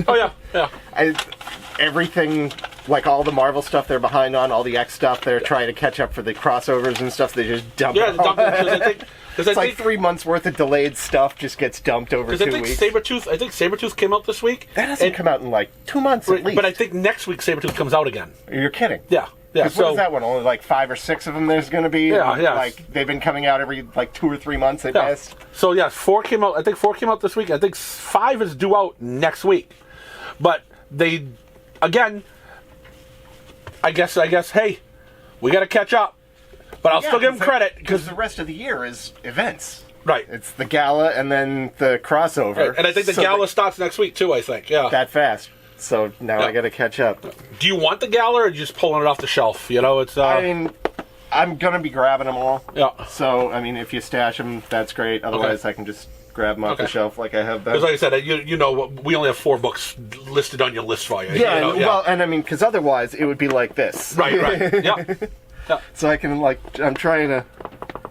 Oh yeah, yeah. Everything, like all the Marvel stuff they're behind on, all the X stuff they're trying to catch up for the crossovers and stuff, they just dump it. Dump it because I think 3 months worth of delayed stuff just gets dumped over 2 weeks. I think Sabretooth came out this week. That hasn't come out in like 2 months at least. But I think next week Sabretooth comes out again. You're kidding. Yeah. Yeah, so what is that one? Only like 5 or 6 of them there's going to be? Yeah, yeah. Like, they've been coming out every, like, 2 or 3 months at best? So, yeah, 4 came out. I think 4 came out this week. I think 5 is due out next week. But they, again, I guess, hey, we got to catch up. But I'll still give them credit. Because the rest of the year is events. Right. It's the gala and then the crossover. Right. And I think the gala starts next week, too, I think. Yeah. That fast. So now I got to catch up. Do you want the gala or are you just pulling it off the shelf? You know, it's. I mean, I'm going to be grabbing them all. Yeah. So, I mean, if you stash them, that's great. Otherwise, I can just grab them off the shelf like I have been. Because like I said, you know, we only have 4 books listed on your list for you. Yeah, you know, well, and I mean, because otherwise it would be like this. Right, yeah. So I can, like, I'm trying to,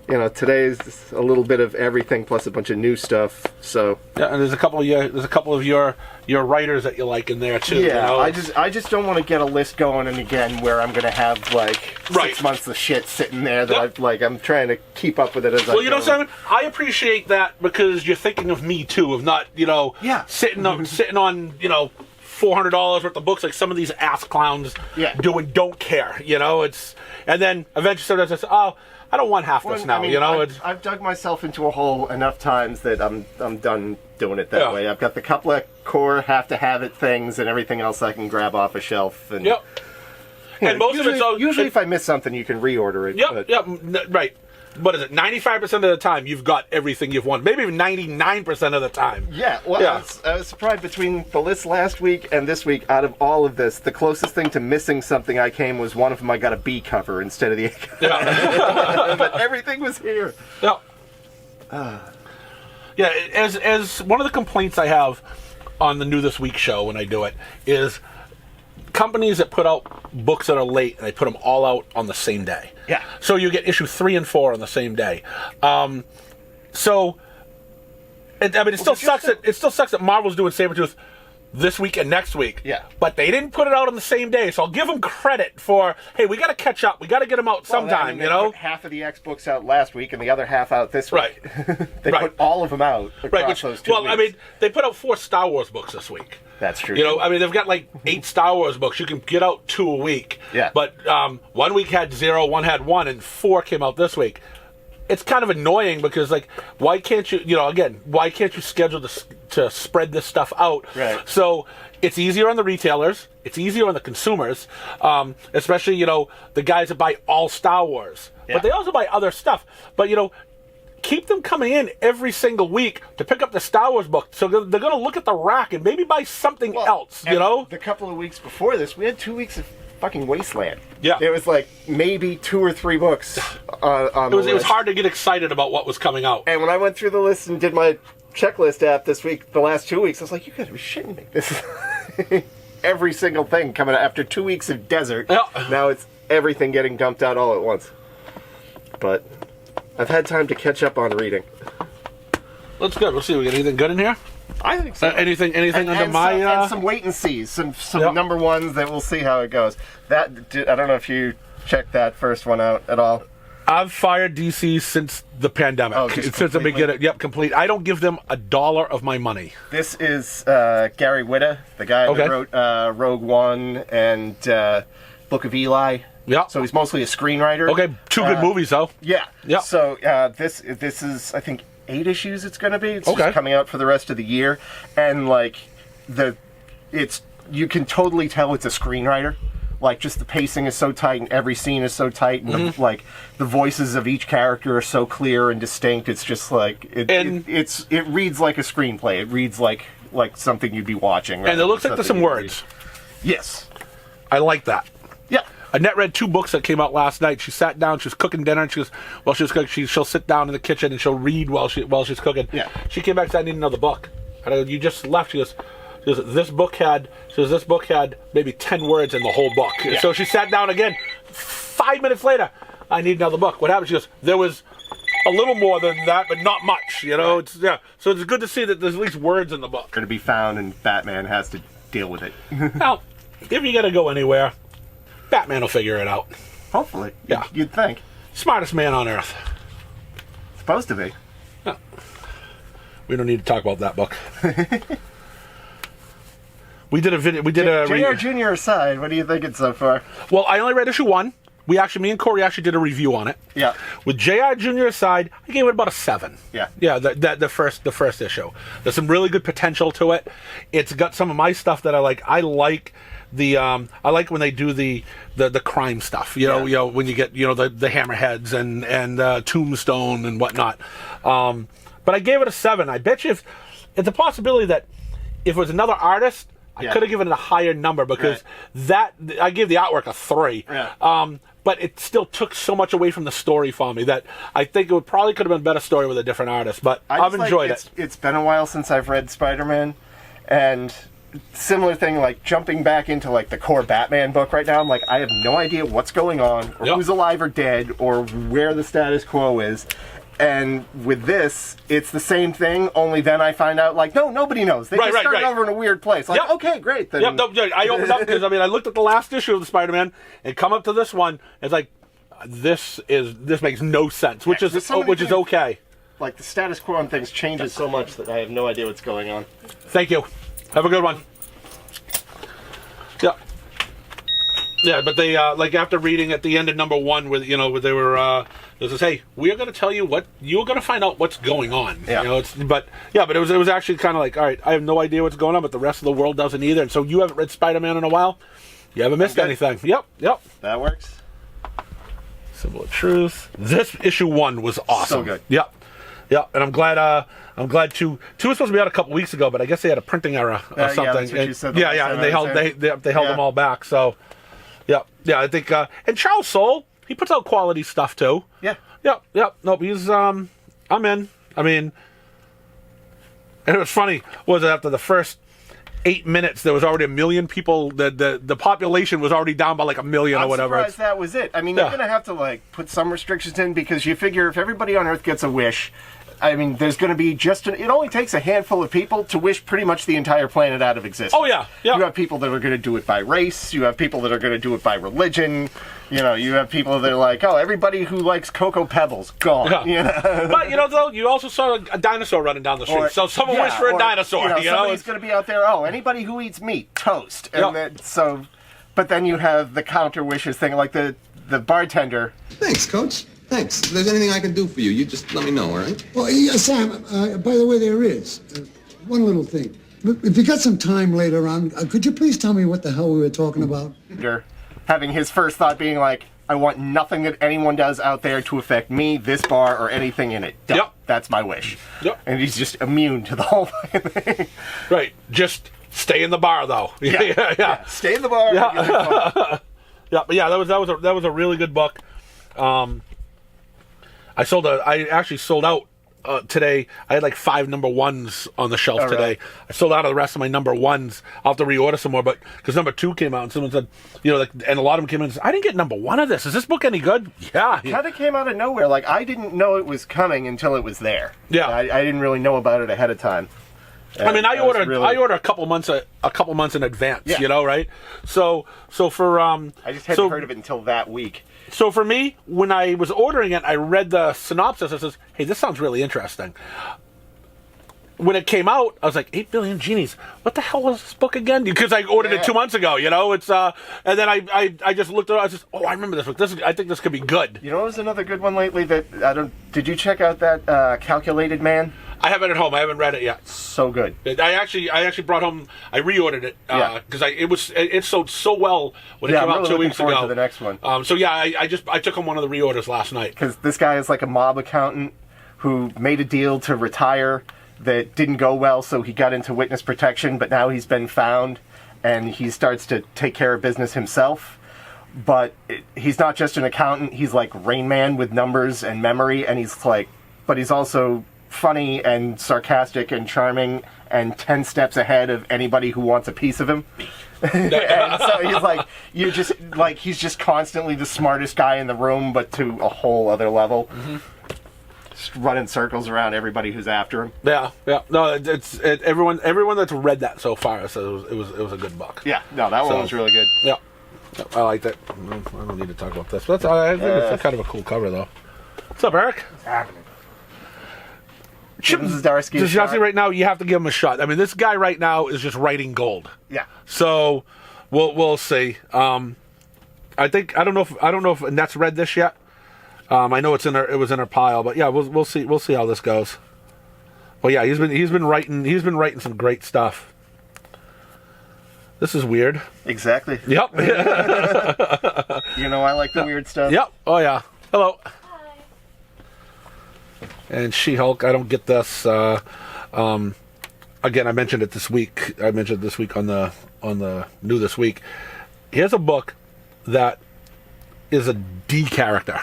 you know, today's a little bit of everything plus a bunch of new stuff. So yeah, and there's a couple of your writers that you like in there too. Yeah, you know? I just don't want to get a list going, and again where I'm going to have like 6 months of shit sitting there that I'm trying to keep up with it as I go. Well, you know, Simon, I appreciate that because you're thinking of me too, of not, you know, sitting on you know, $400 worth of books like some of these ass clowns do and don't care. You know, it's and then eventually sometimes I say, oh, I don't want half this now. I mean, you know, I've dug myself into a hole enough times that I'm done doing it that way. I've got the couple of core have to have it things, and everything else I can grab off a shelf. And and most usually, of it's usually if I miss something, you can reorder it. Right. What is it? 95% of the time, you've got everything you've wanted. Maybe even 99% of the time. Yeah. Well, I was surprised between the list last week and this week. Out of all of this, the closest thing to missing something I came was one of them. I got a B cover instead of the A cover. But everything was here. Yeah. Yeah. As one of the complaints I have on the New This Week show when I do it is companies that put out books that are late and they put them all out on the same day. Yeah. So you get issue 3 and 4 on the same day. It still sucks that Marvel's doing Sabretooth this week and next week. Yeah. But they didn't put it out on the same day, so I'll give them credit for, hey, we got to catch up. We got to get them out sometime, you know? Put half of the X books out last week and the other half out this week. Right. They put all of them out across those 2 weeks. I mean, they put out 4 Star Wars books this week. That's true. You know, I mean, they've got like 8 Star Wars books. You can get out 2 a week. Yeah. But 1 week had 0, 1 had 1, and 4 came out this week. It's kind of annoying because, like, why can't you, you know, again, why can't you schedule to spread this stuff out? Right. So it's easier on the retailers. It's easier on the consumers, especially, you know, the guys that buy all Star Wars. Yeah. But they also buy other stuff. But, you know, keep them coming in every single week to pick up the Star Wars book. So they're going to look at the rack and maybe buy something else, you know? The couple of weeks before this, we had 2 weeks of fucking wasteland. Yeah. There was like maybe 2 or 3 books on the list. It was hard to get excited about what was coming out. And when I went through the list and did my checklist app this week, the last 2 weeks, I was like, you gotta be shitting me. This is every single thing coming out after 2 weeks of desert. Yeah. Now it's everything getting dumped out all at once. But I've had time to catch up on reading. That's good. We'll see. We got anything good in here? I think so. Anything under my... and some wait and sees. Some number ones that we'll see how it goes. I don't know if you checked that first one out at all. I've fired DC since the pandemic. Oh, since the beginning. Yep, complete. I don't give them $1 of my money. This is Gary Whitta, the guy that wrote Rogue One and Book of Eli. Yeah. So he's mostly a screenwriter. Okay, 2 good movies though. Yeah. Yeah. So this is, I think, 8 issues it's going to be. It's just coming out for the rest of the year, and like you can totally tell it's a screenwriter. Like, just the pacing is so tight, and every scene is so tight, and the voices of each character are so clear and distinct. It's just like it reads like a screenplay. It reads like something you'd be watching. And it looks like there's some words. Yes, I like that. Yeah. Annette read 2 books that came out last night. She sat down, she was cooking dinner, and she was cooking, she'll sit down in the kitchen and she'll read while she's cooking. Yeah. She came back and said, I need another book. And I go, you just left. She goes, this book had maybe 10 words in the whole book. Yeah. So she sat down again. 5 minutes later, I need another book. What happened? She goes, there was a little more than that, but not much. You know, So it's good to see that there's at least words in the book. Going to be found, and Batman has to deal with it. Well, if you got to go anywhere, Batman will figure it out. Hopefully. Yeah. You'd think. Smartest man on Earth. Supposed to be. Yeah. We don't need to talk about that book. We did a video. We did a JR Jr. aside, what do you think so far? Well, I only read issue 1. Me and Corey actually did a review on it. Yeah. With JR Jr. aside, I gave it about a 7. Yeah. Yeah. The first issue. There's some really good potential to it. It's got some of my stuff that I like. I like when they do the crime stuff. You know, when you get the hammerheads and Tombstone and whatnot. But I gave it a 7. I bet you if it's a possibility that if it was another artist, I could have given it a higher number because I gave the artwork a 3. Yeah. But it still took so much away from the story for me that I think it probably could have been a better story with a different artist. But I've enjoyed it. It's been a while since I've read Spider-Man, and similar thing, like jumping back into like the core Batman book right now. I'm like, I have no idea what's going on, or who's alive or dead, or where the status quo is. And with this, it's the same thing, only then I find out, like, no, nobody knows. They just started over in a weird place. Like, okay, great. Then. I opened up because, I looked at the last issue of the Spider-Man and come up to this one. It's like, this makes no sense, which is okay. Like, the status quo on things changes so much that I have no idea what's going on. Thank you. Have a good one. Yeah. Yeah, but they, after reading at the end of number 1, where they were, it says, hey, we are going to tell you you're going to find out what's going on. Yeah. But it was actually kind of like, all right, I have no idea what's going on, but the rest of the world doesn't either. And so you haven't read Spider-Man in a while. You haven't missed anything. Yep. That works. Symbol of Truth. This issue 1 was awesome. So good. Yep. And I'm glad 2 was supposed to be out a couple weeks ago, but I guess they had a printing error or something. Yeah, that's what you said and they held them all back. So, yeah, I think and Charles Soule, he puts out quality stuff too. Yeah. Nope, he's I'm in. And it was funny. Was it after the first 8 minutes there was already 1 million people? The population was already down by like 1 million or whatever. I'm surprised that was it. They're gonna have to put some restrictions in, because you figure if everybody on Earth gets a wish, there's going to be it only takes a handful of people to wish pretty much the entire planet out of existence. Oh, yeah. You have people that are going to do it by race. You have people that are going to do it by religion. You have people that are like, oh, everybody who likes Cocoa Pebbles, gone. Yeah. But, though, you also saw a dinosaur running down the street. So someone wished for a dinosaur. Somebody's going to be out there, anybody who eats meat, toast. And but then you have the counter wishes thing, like the bartender. Thanks, Coach. Thanks. If there's anything I can do for you, you just let me know, all right? Well, yeah, Sam, by the way, there is. One little thing. If you got some time later on, could you please tell me what the hell we were talking about? Having his first thought being like, I want nothing that anyone does out there to affect me, this bar, or anything in it. Yep. That's my wish. Yep. And he's just immune to the whole thing. Right. Just stay in the bar, though. Yeah. Stay in the bar. Yeah. But that was a really good book. I actually sold out today. I had like 5 number 1s on the shelf today. Right. I sold out of the rest of my number 1s. I'll have to reorder some more, but because number 2 came out and someone said, and a lot of them came in and said, I didn't get number 1 of this. Is this book any good? Yeah. It kind of came out of nowhere. Like, I didn't know it was coming until it was there. Yeah. I didn't really know about it ahead of time. I order a couple months in advance. Yeah. Right? So for I just hadn't heard of it until that week. So for me, when I was ordering it, I read the synopsis. It says, hey, this sounds really interesting. When it came out, I was like, 8 Billion Genies. What the hell was this book again? Because I ordered it 2 months ago, It's and then I just looked at it. I was just, I remember this book. I think this could be good. What was another good one lately that did you check out that Calculated Man? I have it at home. I haven't read it yet. So good. I actually brought home. I reordered it because it sold so well when it came out 2 weeks ago. To the next one. I took home one of the reorders last night because this guy is like a mob accountant who made a deal to retire that didn't go well, so he got into witness protection. But now he's been found, and he starts to take care of business himself. But he's not just an accountant. He's like Rain Man with numbers and memory, and but he's also funny and sarcastic and charming and 10 steps ahead of anybody who wants a piece of him. And so he's just constantly the smartest guy in the room, but to a whole other level. Mm-hmm. just running circles around everybody who's after him. Yeah. No, everyone that's read that so far says it was a good book. Yeah, no, that one was really good. Yeah, I liked it. I don't need to talk about this, but I think it's kind of a cool cover, though. What's up, Eric? What's happening? Chip Zdarsky right now, you have to give him a shot. I mean, this guy right now is just writing gold. Yeah. So we'll see. I don't know if Annette's read this yet. I know it was in her pile, but yeah, we'll see how this goes. Well, yeah, he's been writing some great stuff. This is weird. Exactly. Yep. You know, I like the weird stuff. Yep. Oh yeah. Hello. And She-Hulk, I don't get this. Again, I mentioned it this week. I mentioned it this week on the New This Week. Here's a book that is a D character.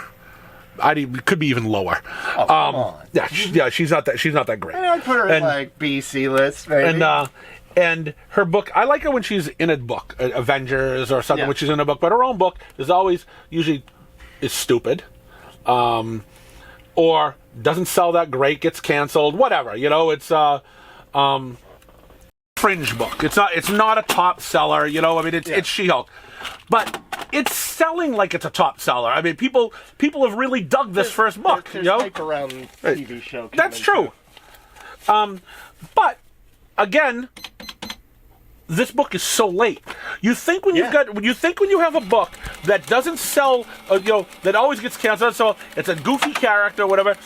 Could be even lower. Oh, come on. Yeah, she's not that great. I'd put her in like B, C list, maybe. And her book, I like her when she's in a book, Avengers or something, when she's in a book. But her own book is usually stupid. Or doesn't sell that great, gets canceled, whatever. You know, it's a fringe book. It's not a top seller. You know, I mean, it's She-Hulk, but it's selling like it's a top seller. I mean, people have really dug this first book. There's you know, hype around TV show. That's true. But again, this book is so late. You think when you have a book that doesn't sell, that always gets canceled, so it's a goofy character or whatever,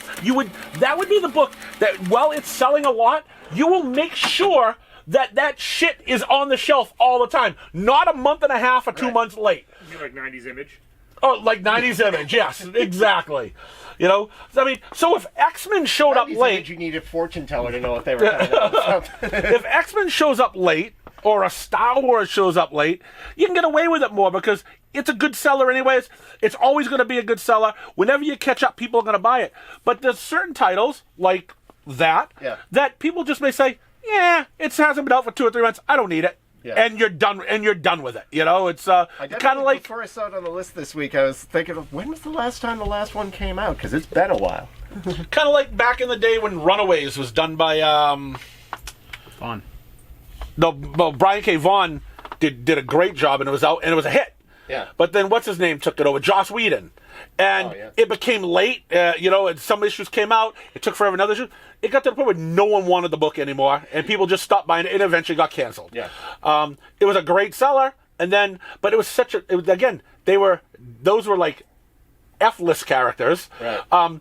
that would be the book that, while it's selling a lot, you will make sure that shit is on the shelf all the time, not a month and a half or 2 months late. You mean like 90s Image? Oh, like 90s Image, yes, exactly. You know, I mean, so if X-Men showed up late, you need a fortune teller to know if they were coming out. If X-Men shows up late, or a Star Wars shows up late, you can get away with it more because it's a good seller anyways. It's always going to be a good seller. Whenever you catch up, people are going to buy it. But there's certain titles, like that people just may say, yeah, it hasn't been out for 2 or 3 months. I don't need it. Yeah. And you're done with it. You know, it's kind of like... Before I saw it on the list this week, I was thinking of, when was the last time the last one came out? Because it's been a while. Kind of like back in the day when Runaways was done by... Vaughn. No, Brian K. Vaughan did a great job, and it was out, and it was a hit. Yeah. But then what's his name took it over? Joss Whedon. And it became late, and some issues came out. It took forever, another issue. It got to the point where no one wanted the book anymore, and people just stopped buying it, and eventually got canceled. Yeah. It was a great seller, but it was those were like F-list characters. Right.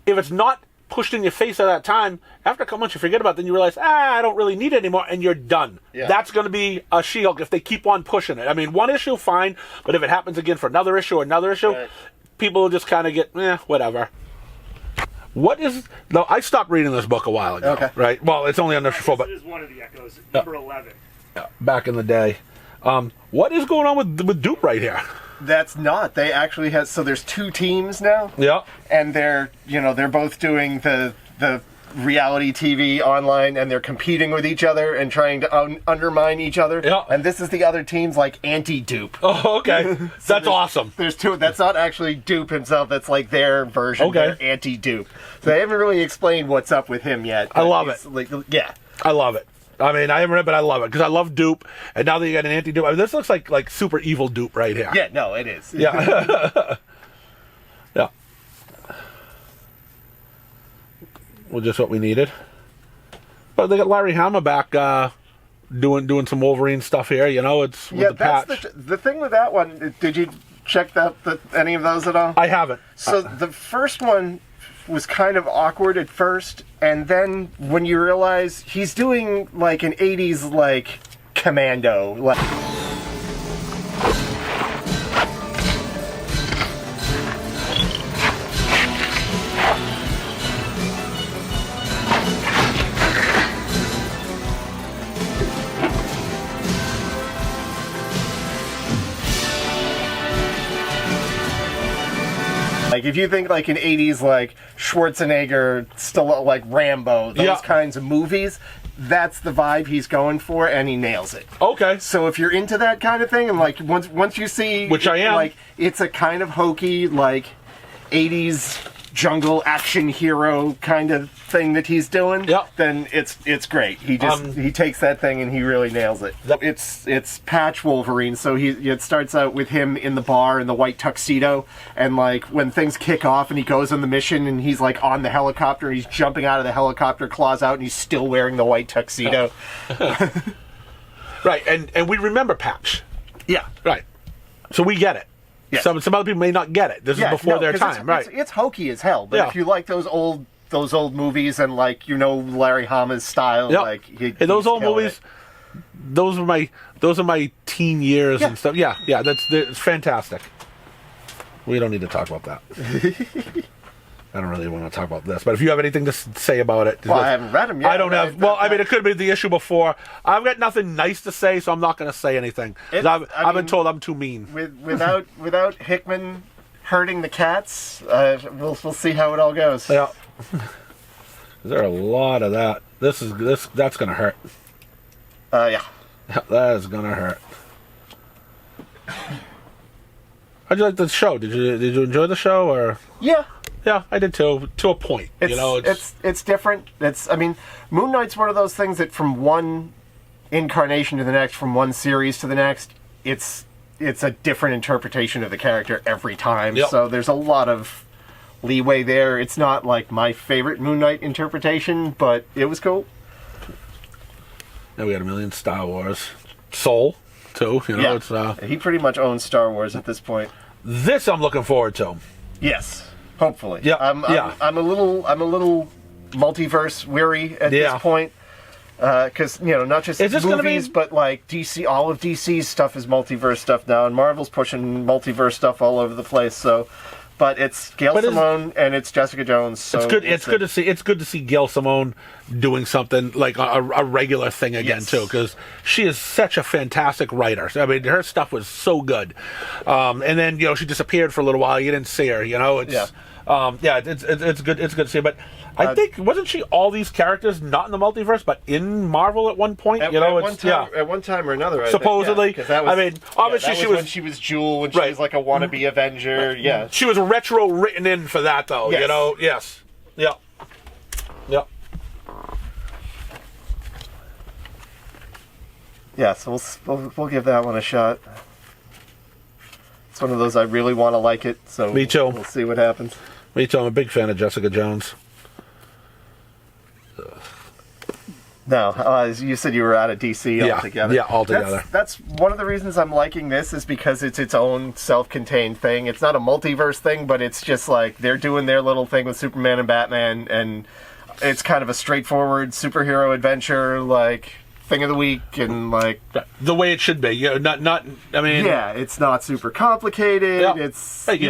If it's not pushed in your face at that time, after a couple months you forget about it, then you realize, I don't really need it anymore, and you're done. Yeah. That's going to be a She-Hulk if they keep on pushing it. I mean, one issue, fine, but if it happens again for another issue, right, people will just kind of get, whatever. No, I stopped reading this book a while ago, right? Well, it's only on issue 4, but... This is one of the Echoes, number 11. Back in the day. What is going on with Dupe right here? That's not. They actually have. So there's 2 teams now. Yeah. And they're both doing the reality TV online, and they're competing with each other and trying to undermine each other. Yeah. And this is the other team's like anti-Dupe. Oh, okay. That's awesome. There's 2. That's not actually Dupe himself. That's like their version. Okay. They're anti-Dupe. So they haven't really explained what's up with him yet. I love it. I love it. I mean, I haven't read, but I love it because I love Dupe, and now that you got an anti-Dupe, I mean, this looks like super evil Dupe right here. Yeah, no, it is. Yeah. Yeah. Well, just what we needed. But they got Larry Hama back doing some Wolverine stuff here. You know, it's with the patch. That's the thing with that one. Did you check any of those at all? I haven't. So the first one was kind of awkward at first, and then when you realize he's doing like an 80s like Commando, like if you think like an 80s like Schwarzenegger, still like Rambo, those kinds of movies, that's the vibe he's going for, and he nails it. Okay. So if you're into that kind of thing, and like once you see, which I am, like it's a kind of hokey like 80s jungle action hero kind of thing that he's doing, then it's great. He just he takes that thing and he really nails it. It's Patch Wolverine, so it starts out with him in the bar in the white tuxedo, and like when things kick off and he goes on the mission and he's like on the helicopter, he's jumping out of the helicopter, claws out, and he's still wearing the white tuxedo. Right, and we remember Patch. Yeah, right. So we get it. Yeah. Some other people may not get it. This is before their time, right? It's hokey as hell. But if you like those old movies and like Larry Hama's style, like those old movies, those are my teen years and stuff. Yeah, it's fantastic. We don't need to talk about that. I don't really want to talk about this, but if you have anything to say about it, I haven't read them yet. I don't have. Well, I mean, it could be the issue before. I've got nothing nice to say, so I'm not going to say anything. I've been told I'm too mean. Without Hickman hurting the cats, we'll see how it all goes. Yeah. There are a lot of that. That's going to hurt. Yeah. That is going to hurt. How'd you like the show? Did you enjoy the show or? Yeah. Yeah, I did too, to a point. It's different. Moon Knight's one of those things that from one incarnation to the next, from one series to the next, it's a different interpretation of the character every time. Yep. So there's a lot of leeway there. It's not like my favorite Moon Knight interpretation, but it was cool. And we had a million Star Wars. Soul, too. It's he pretty much owns Star Wars at this point. This I'm looking forward to. Yes. Hopefully. Yeah. I'm a little multiverse weary at this point. Because, not just movies, but like DC, all of DC's stuff is multiverse stuff now, and Marvel's pushing multiverse stuff all over the place, so. But it's Gail Simone and it's Jessica Jones. So it's good to see Gail Simone doing something like a regular thing again too, because she is such a fantastic writer. I mean, her stuff was so good. And then she disappeared for a little while. You didn't see her. It's good. It's good to see. But I think wasn't she all these characters not in the multiverse, but in Marvel at one point? At one time or another. Supposedly, obviously she was when she was Jewel, when she was like a wannabe Avenger. Yeah, she was retro written in for that though. Yes. Yes. Yeah. Yeah. Yeah. So we'll give that one a shot. It's one of those I really want to like it. So me too. We'll see what happens. Me too. I'm a big fan of Jessica Jones. No, you said you were out of DC altogether. Yeah, altogether. That's one of the reasons I'm liking this is because it's its own self-contained thing. It's not a multiverse thing, but it's just like they're doing their little thing with Superman and Batman, and it's kind of a straightforward superhero adventure, like thing of the week, and like the way it should be. It's not super complicated. Yeah. It's you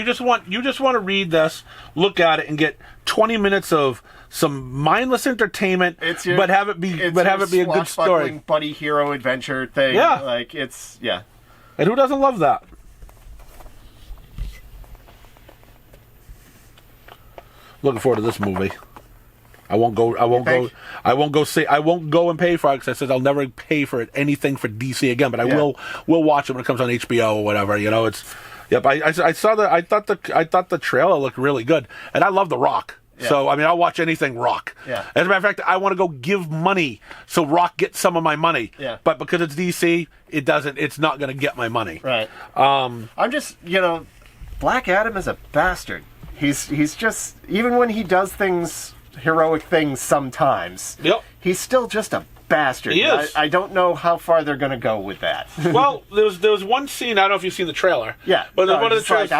just want to read this, look at it, and get 20 minutes of some mindless entertainment, but have it be a good story. Buddy hero adventure thing. Yeah, And who doesn't love that? Looking forward to this movie. I won't go and pay for it because I said I'll never pay for anything for DC again. But I will watch it when it comes on HBO or whatever. It's. Yep. I saw I thought the trailer looked really good, and I love The Rock. Yeah. So, I mean, I'll watch anything Rock. Yeah. As a matter of fact, I want to go give money so Rock gets some of my money. Yeah. But because it's DC, it's not going to get my money. Right. I'm just, Black Adam is a bastard. He's just, even when he does heroic things sometimes, he's still just a bastard. He is. I don't know how far they're going to go with that. Well, there was one scene, I don't know if you've seen the trailer. Yeah. But one of the trailers...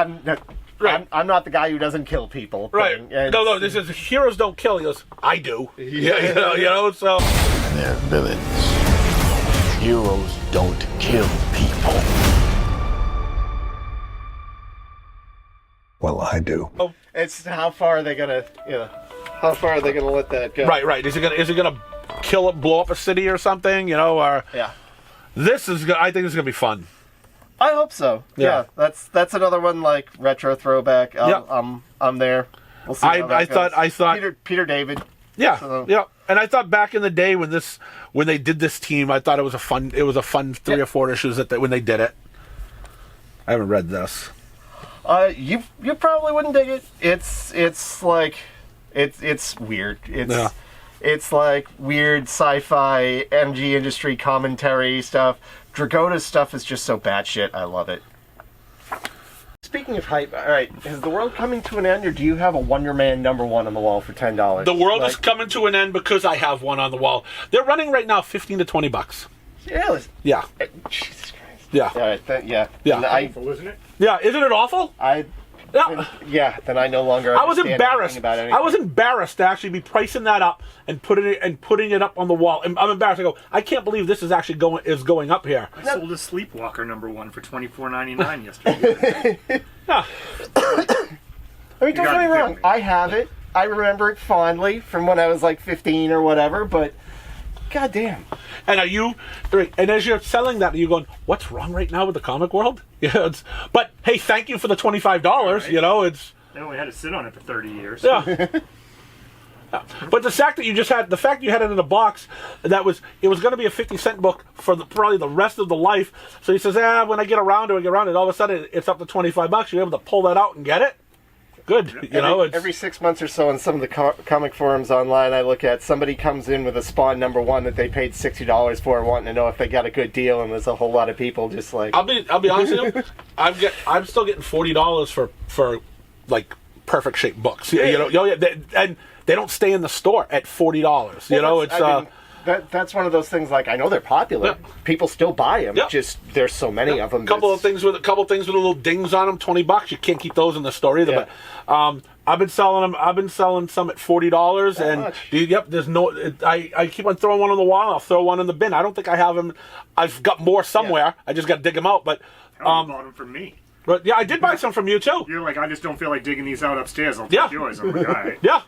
I'm not the guy who doesn't kill people. Right. No, this is heroes don't kill. He goes, I do. Yeah, so. They're villains. Heroes don't kill people. Well, I do. It's how far are they gonna let that go? Right. Is it gonna blow up a city or something? Or yeah. I think this is gonna be fun. I hope so. Yeah. That's another one like retro throwback. I'm there. We'll see. I thought Peter David. Yeah. So. Yeah. And I thought back in the day when they did this team, I thought it was a fun 3 or 4 issues when they did it. I haven't read this. You probably wouldn't dig it. It's like it's weird. It's like weird sci-fi MG industry commentary stuff. Dragota's stuff is just so batshit. I love it. Speaking of hype, all right, is the world coming to an end, or do you have a Wonder Man #1 on the wall for $10? The world is coming to an end because I have one on the wall. They're running right now $15 to $20. Yeah. Yeah. Jesus Christ. Yeah. All right. Yeah. Awful, isn't it? Yeah. Isn't it awful? Yeah. Then I no longer. I was understand embarrassed. anything about anything. I was embarrassed to actually be pricing that up and putting it up on the wall. And I'm embarrassed. I go, I can't believe this is actually going up here. I sold a Sleepwalker #1 for $24.99 yesterday. Yeah. I mean, don't get me wrong. I have it. I remember it fondly from when I was like 15 or whatever. But goddamn. And and as you're selling that, are you going, what's wrong right now with the comic world? Yeah. But hey, thank you for the $25. Right. You know, it's. They only had to sit on it for 30 years. Yeah. But the fact that you had it in a box, it was going to be a 50-cent book for probably the rest of the life. So he says, when I get around to it, all of a sudden it's up to $25. You're able to pull that out and get it. Good. Every 6 months or so on some of the comic forums online, I look at somebody comes in with a Spawn #1 that they paid $60 for, wanting to know if they got a good deal, and there's a whole lot of people just like. I'll be honest with you. I'm still getting $40 for like perfect shaped books. And they don't stay in the store at $40. That's one of those things. Like, I know they're popular. Yeah. People still buy them. Yeah. Just there's so many of them. A couple things with little dings on them, $20. You can't keep those in the store either. Yeah. But I've been selling them. I've been selling some at $40. And much? There's no. I keep on throwing one on the wall. I'll throw one in the bin. I don't think I have them. I've got more somewhere. Yeah. I just got to dig them out. But you bought them from me. But yeah, I did buy some from you too. You're like, I just don't feel like digging these out upstairs. I'll take yours. I'm like, all right. Yeah.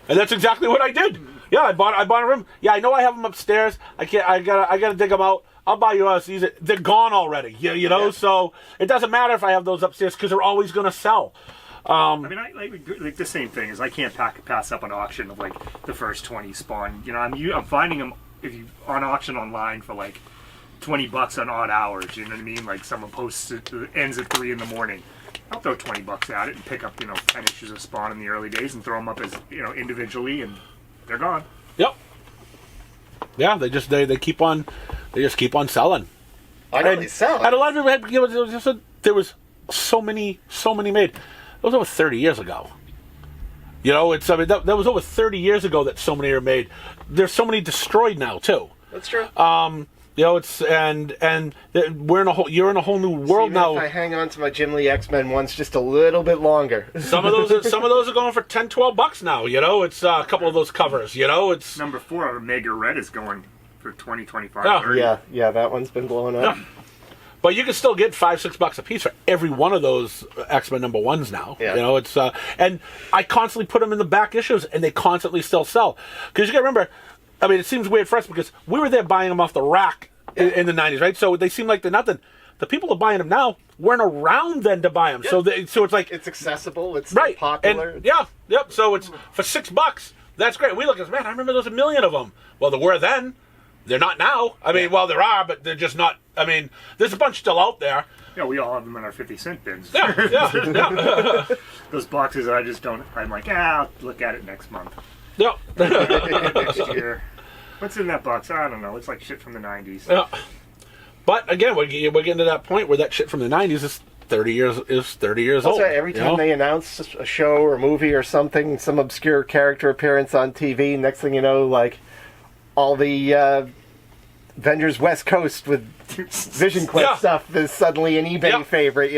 And that's exactly what I did. Yeah, I bought a room. Yeah, I know I have them upstairs. I gotta dig them out. I'll buy you yours. They're gone already. Yeah. So it doesn't matter if I have those upstairs because they're always gonna sell. I mean, I like the same thing is I can't pass up an auction of like the first 20 Spawn. I'm finding them on auction online for like $20 on odd hours. You know what I mean? Like someone posts it ends at 3 a.m. I'll throw $20 at it and pick up 10 issues of Spawn in the early days and throw them up as individually, and they're gone. Yep. Yeah, they just keep on selling. I know they sell. And a lot of people had there was so many made. That was over 30 years ago. That was over 30 years ago that so many are made. There's so many destroyed now too. That's true. It's and you're in a whole new world now. If I hang on to my Jim Lee X-Men ones just a little bit longer. Some of those are going for $10, $12 now. It's a couple of those covers. It's #4 Omega Red is going for $20, $25. $30. Yeah, that one's been blowing up. Yeah. But you can still get $5, $6 a piece for every one of those X-Men #1s now. Yeah. And I constantly put them in the back issues, and they constantly still sell. Because you got to remember, I mean, it seems weird for us because we were there buying them off the rack in the 90s, right? So they seem like they're nothing. The people who are buying them now weren't around then to buy them. Yeah. So it's like it's accessible. It's right. popular. And, yep. So it's for $6. That's great. We look at man, I remember there was 1 million of them. Well, there were then. They're not now. I mean, well, there are, but they're just not. I mean, there's a bunch still out there. Yeah, we all have them in our 50-cent bins. Yeah. Those boxes, I just don't. I'm like, I'll look at it next month. Yeah. Next year. What's in that box? I don't know. It's like shit from the 90s. Yeah. But again, we're getting to that point where that shit from the 90s is 30 years old. Right. Every time they announce a show or movie or something, some obscure character appearance on TV, next thing you know, like all the Avengers West Coast with Vision Quest stuff is suddenly an eBay favorite.